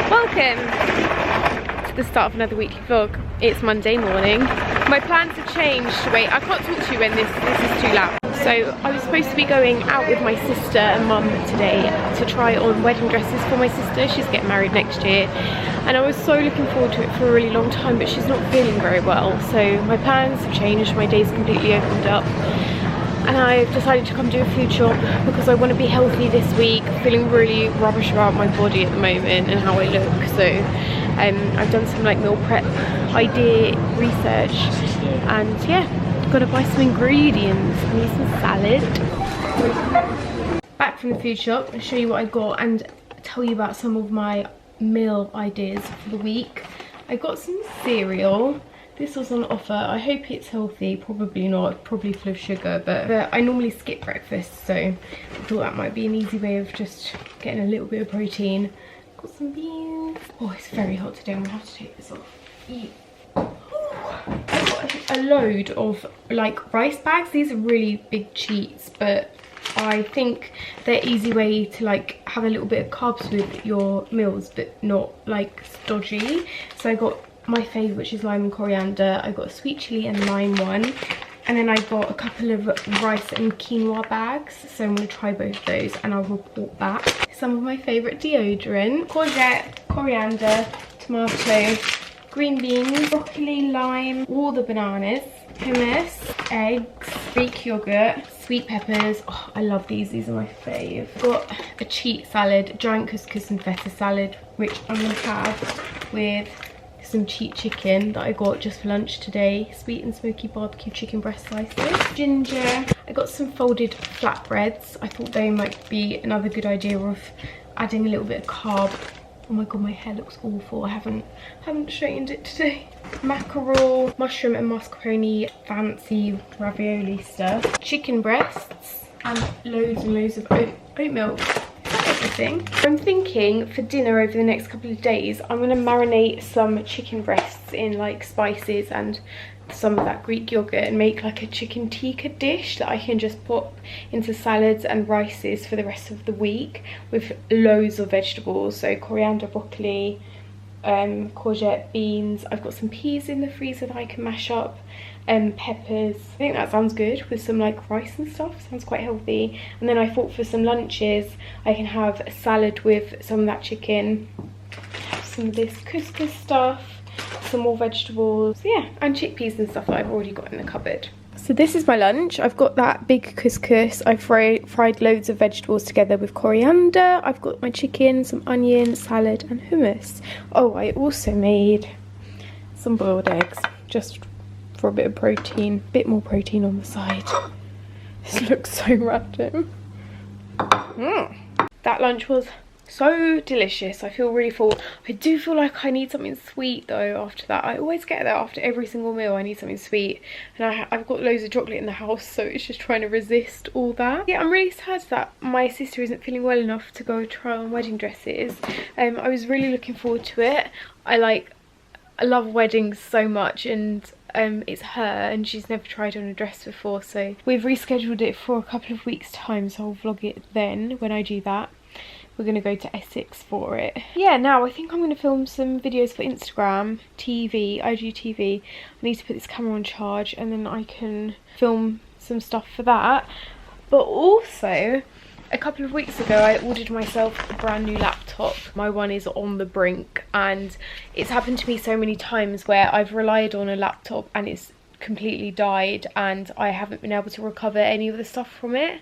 Welcome to the start of another weekly vlog. It's Monday morning. My plans have changed. Wait, I can't talk to you when this is too loud. So I was supposed to be going out with my sister and mum today to try on wedding dresses for my sister. She's getting married next year. And I was so looking forward to it for a really long time, but she's not feeling very well. So my plans have changed, my day's completely opened up. And I've decided to come do a food shop because I want to be healthy this week. I'm feeling really rubbish about my body at the moment and how I look. So I've done some like meal prep idea research, and yeah, gotta buy some ingredients. I need some salad. Back from the food shop, I'll show you what I got and tell you about some of my meal ideas for the week. I got some cereal. This was on offer. I hope it's healthy. Probably not, probably full of sugar, but I normally skip breakfast, so I thought that might be an easy way of just getting a little bit of protein. Got some beans. Oh, it's very hot today. I'm gonna have to take this off. I got a load of like rice bags. These are really big cheats, but I think they're easy way to like have a little bit of carbs with your meals, but not like stodgy. So I got my favourite, which is lime and coriander. I got a sweet chilli and lime one, and then I got a couple of rice and quinoa bags, so I'm going to try both of those and I'll report back. Some of my favourite deodorant: courgette, coriander, tomato, green beans, broccoli, lime, all the bananas, hummus, eggs, Greek yogurt, sweet peppers. Oh, I love these are my fave. Got a cheat salad, giant couscous and feta salad, which I'm going to have with some cheat chicken that I got just for lunch today. Sweet and smoky barbecue chicken breast slices. Ginger. I got some folded flatbreads. I thought they might be another good idea of adding a little bit of carb. Oh my god, my hair looks awful. I haven't straightened it today. Mackerel, mushroom and mascarpone fancy ravioli stuff. Chicken breasts and loads of oat milk. Everything. I'm thinking for dinner over the next couple of days, I'm going to marinate some chicken breasts in like spices and some of that Greek yogurt and make like a chicken tikka dish that I can just put into salads and rices for the rest of the week with loads of vegetables. So coriander, broccoli, courgette, beans. I've got some peas in the freezer that I can mash up, peppers. I think that sounds good with some like rice and stuff. Sounds quite healthy. And then I thought for some lunches I can have a salad with some of that chicken, have some of this couscous stuff, some more vegetables, yeah, and chickpeas and stuff that I've already got in the cupboard. So this is my lunch. I've got that big couscous. I've fried loads of vegetables together with coriander. I've got my chicken, some onion, salad and hummus. Oh, I also made some boiled eggs just for a bit of protein, bit more protein on the side. This looks so random. That lunch was so delicious. I feel really full. I do feel like I need something sweet though after that. I always get that after every single meal. I need something sweet, and I've got loads of chocolate in the house, so it's just trying to resist all that. Yeah, I'm really sad that my sister isn't feeling well enough to go try on wedding dresses. I was really looking forward to it. I love weddings so much, and it's her and she's never tried on a dress before, so we've rescheduled it for a couple of weeks time, so I'll vlog it then when I do that. We're going to go to Essex for it. Yeah, now I think I'm going to film some videos for Instagram, TV, IGTV. I need to put this camera on charge and then I can film some stuff for that. But also, a couple of weeks ago I ordered myself a brand new laptop. My one is on the brink, and it's happened to me so many times where I've relied on a laptop and it's completely died and I haven't been able to recover any of the stuff from it,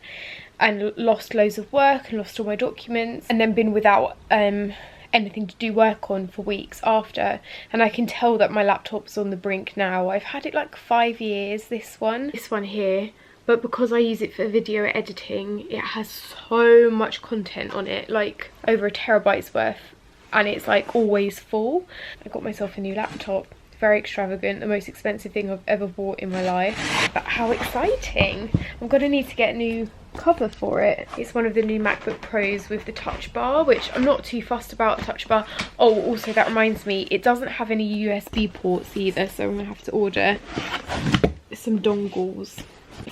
and lost loads of work and lost all my documents, and then been without anything to do work on for weeks after. And I can tell that my laptop's on the brink now. I've had it like 5 years, this one here, but because I use it for video editing, it has so much content on it, like over 1 terabyte's worth, and it's like always full. I got myself a new laptop. Very extravagant, the most expensive thing I've ever bought in my life. But how exciting! I'm gonna need to get a new cover for it. It's one of the new MacBook Pros with the touch bar, which I'm not too fussed about a touch bar. Oh, also that reminds me, it doesn't have any USB ports either, so I'm gonna have to order some dongles.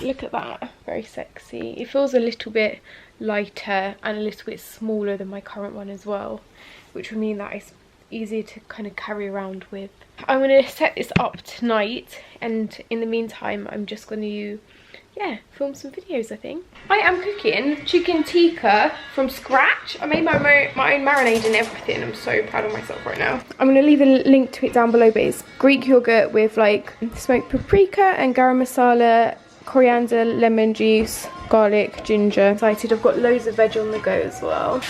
Look at that, very sexy. It feels a little bit lighter and a little bit smaller than my current one as well, which would mean that it's easier to kind of carry around with. I'm going to set this up tonight, and in the meantime I'm just going to, yeah, film some videos, I think. I am cooking chicken tikka from scratch. I made my own marinade and everything. I'm so proud of myself right now. I'm going to leave a link to it down below, but it's Greek yogurt with like smoked paprika and garam masala, coriander, lemon juice, garlic, ginger. Excited, I've got loads of veg on the go as well.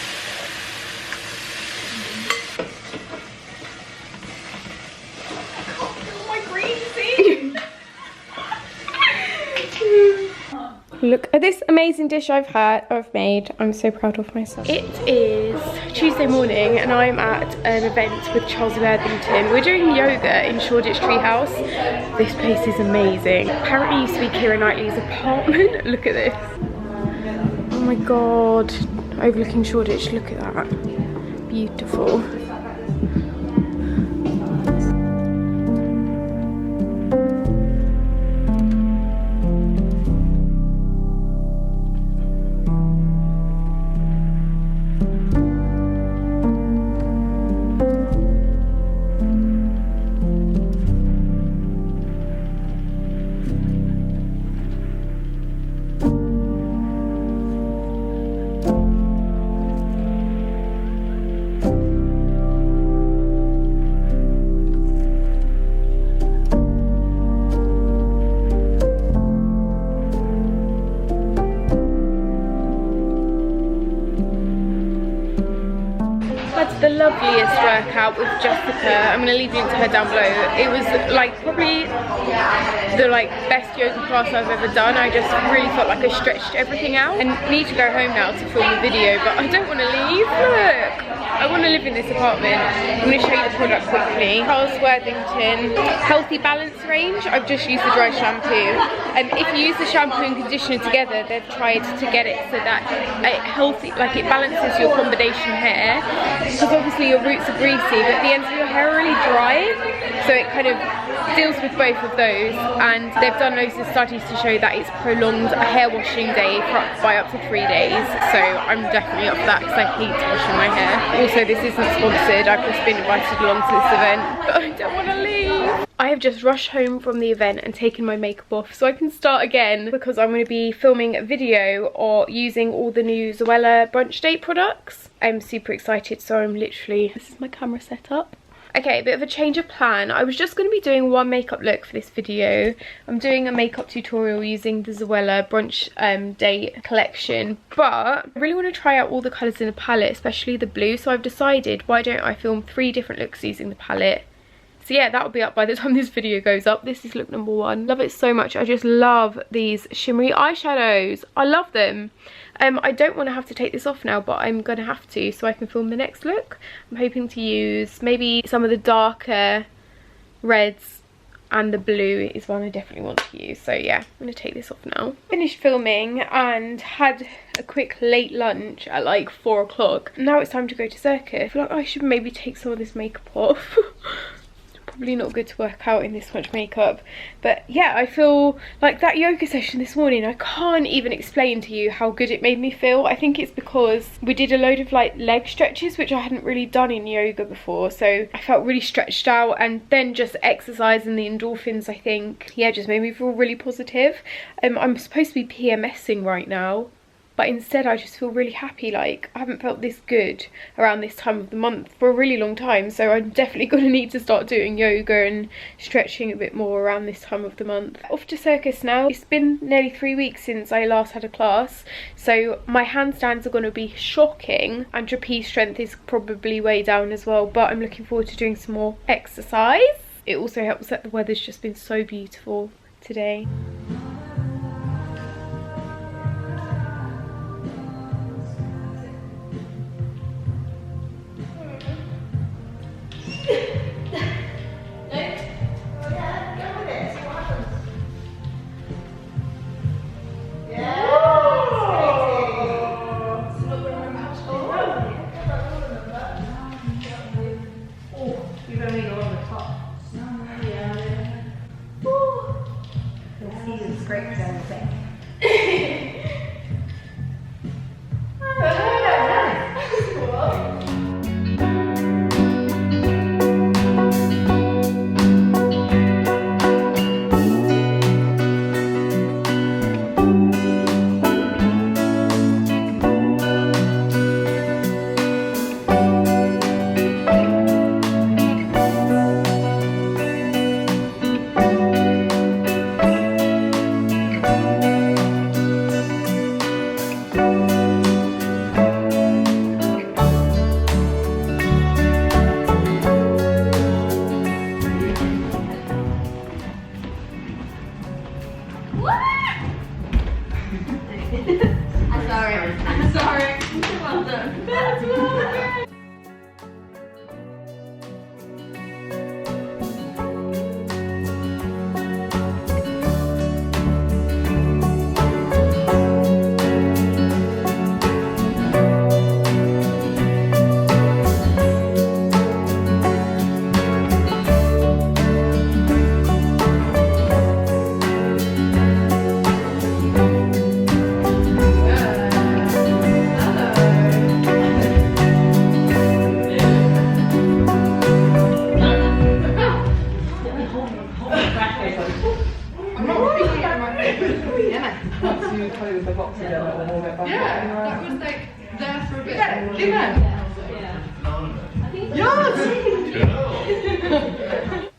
Look at this amazing dish I've made. I'm so proud of myself. It is Tuesday morning and I'm at an event with Charles Worthington. We're doing yoga in Shoreditch Treehouse. This place is amazing. Apparently it used to be Keira Knightley's apartment. Look at this. Oh my god. Overlooking Shoreditch, look at that. Beautiful. The loveliest workout with Jessica. I'm going to leave a link to her down below. It was like probably the best yoga class I've ever done. I just really felt like I stretched everything out. And need to go home now to film the video, but I don't want to leave. Look, I want to live in this apartment. I'm going to show you the product quickly. Charles Worthington Healthy Balance range. I've just used the dry shampoo. And if you use the shampoo and conditioner together, they've tried to get it so that it balances your combination hair. Because obviously your roots are greasy, but the ends of your hair are really dry. So it kind of deals with both of those. And they've done loads of studies to show that it's prolonged a hair washing day by up to 3 days. So I'm definitely up for that because I hate washing my hair. Also, this isn't sponsored. I've just been invited along to this event, but I don't want to leave. I have just rushed home from the event and taken my makeup off so I can start again, because I'm going to be filming a video or using all the new Zoella brunch date products. I'm super excited, so I'm literally, this is my camera setup. Okay, a bit of a change of plan. I was just going to be doing one makeup look for this video. I'm doing a makeup tutorial using the Zoella brunch date collection, but I really want to try out all the colours in the palette, especially the blue. So I've decided, why don't I film 3 different looks using the palette? So yeah, that'll be up by the time this video goes up. This is look number 1. Love it so much. I just love these shimmery eyeshadows. I love them. I don't want to have to take this off now, but I'm going to have to so I can film the next look. I'm hoping to use maybe some of the darker reds, and the blue is one I definitely want to use. So yeah, I'm going to take this off now. Finished filming and had a quick late lunch at like 4 o'clock. Now it's time to go to Circus. I feel like I should maybe take some of this makeup off. Probably not good to work out in this much makeup, but yeah, I feel like that yoga session this morning, I can't even explain to you how good it made me feel. I think it's because we did a load of like leg stretches, which I hadn't really done in yoga before, so I felt really stretched out, and then just exercise and the endorphins, I think, yeah, just made me feel really positive. I'm supposed to be PMSing right now, but instead I just feel really happy. Like, I haven't felt this good around this time of the month for a really long time, so I'm definitely going to need to start doing yoga and stretching a bit more around this time of the month. Off to Circus now. It's been nearly 3 weeks since I last had a class, so my handstands are going to be shocking, and trapeze strength is probably way down as well, but I'm looking forward to doing some more exercise. It also helps that the weather's just been so beautiful today. that was like there for a bit. Yes!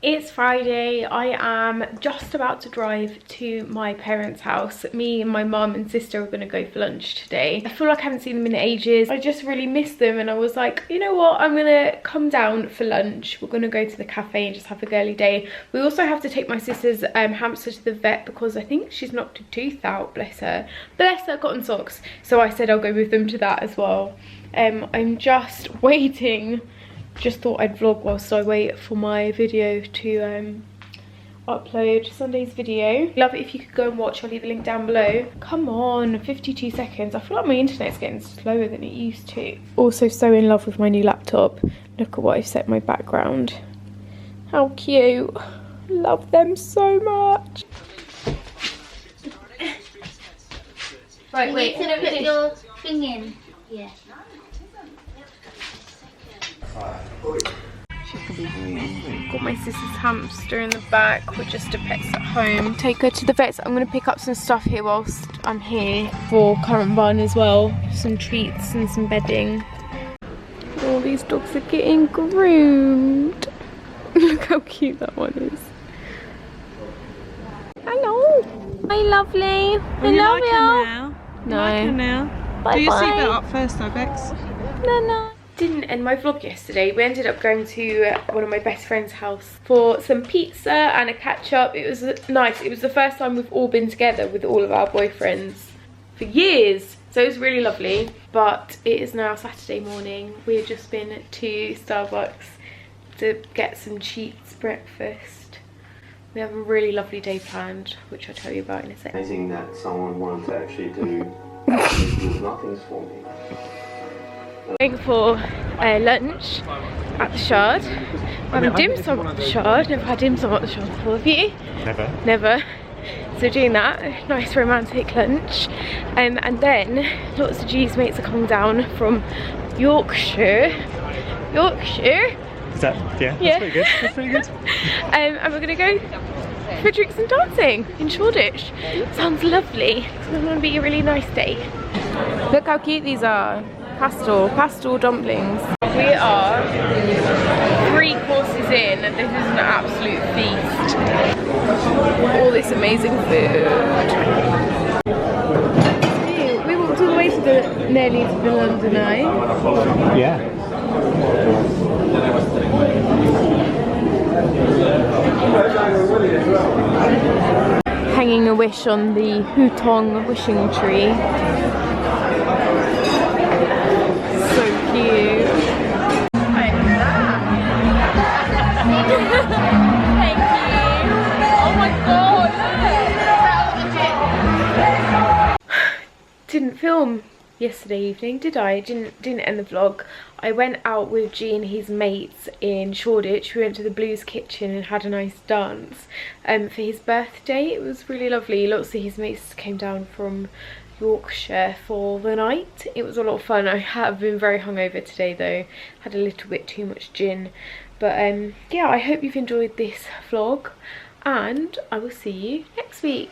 It's Friday. I am just about to drive to my parents' house. Me and my mum and sister are going to go for lunch today. I feel like I haven't seen them in ages. I just really miss them, and I was like, you know what, I'm going to come down for lunch. We're going to go to the cafe and just have a girly day. We also have to take my sister's hamster to the vet because I think she's knocked a tooth out, bless her. Bless her cotton socks. So I said I'll go with them to that as well. I'm just waiting. Just thought I'd vlog whilst I wait for my video to upload Sunday's video. Love it if you could go and watch. I'll leave a link down below. Come on, 52 seconds. I feel like my internet's getting slower than it used to. Also so in love with my new laptop. Look at what I've set my background. How cute. Love them so much. Right, wait. You need to put your thing in. Yeah. Got my sister's hamster in the back. We're just a pets at home. Take her to the vets. I'm going to pick up some stuff here whilst I'm here for current run as well. Some treats and some bedding. All these dogs are getting groomed. Look how cute that one is. Hello. Hi, lovely. I love you. No. Like her now. Bye. Do your seatbelt up first though, Bex. No. Didn't end my vlog yesterday. We ended up going to one of my best friend's house for some pizza and a catch up. It was nice. It was the first time we've all been together with all of our boyfriends for years. So it was really lovely. But it is now Saturday morning. We have just been to Starbucks to get some cheats breakfast. We have a really lovely day planned, which I'll tell you about in a second. Amazing that someone wanted to actually do nothings for me. Going for lunch at the Shard. We're having dim sum at the Shard. Never had dim sum at the Shard before, have you? Never. So we're doing that. Nice romantic lunch. And then lots of G's mates are coming down from Yorkshire. Is that, yeah, Yeah. That's pretty good. That's pretty good. And we're going to go for drinks and dancing in Shoreditch. Sounds lovely. It's going to be a really nice day. Look how cute these are. Pastel dumplings. We are 3 courses in and this is an absolute feast. All this amazing food. We walked all the way to nearly to the London Eye. Yeah. Hanging a wish on the Hutong wishing tree. Cute. Thank you. Oh my god, look. Didn't film yesterday evening, did I? Didn't end the vlog. I went out with G and his mates in Shoreditch. We went to the Blues Kitchen and had a nice dance for his birthday. It was really lovely. Lots of his mates came down from Yorkshire for the night. It was a lot of fun. I have been very hungover today though. Had a little bit too much gin. But yeah, I hope you've enjoyed this vlog and I will see you next week.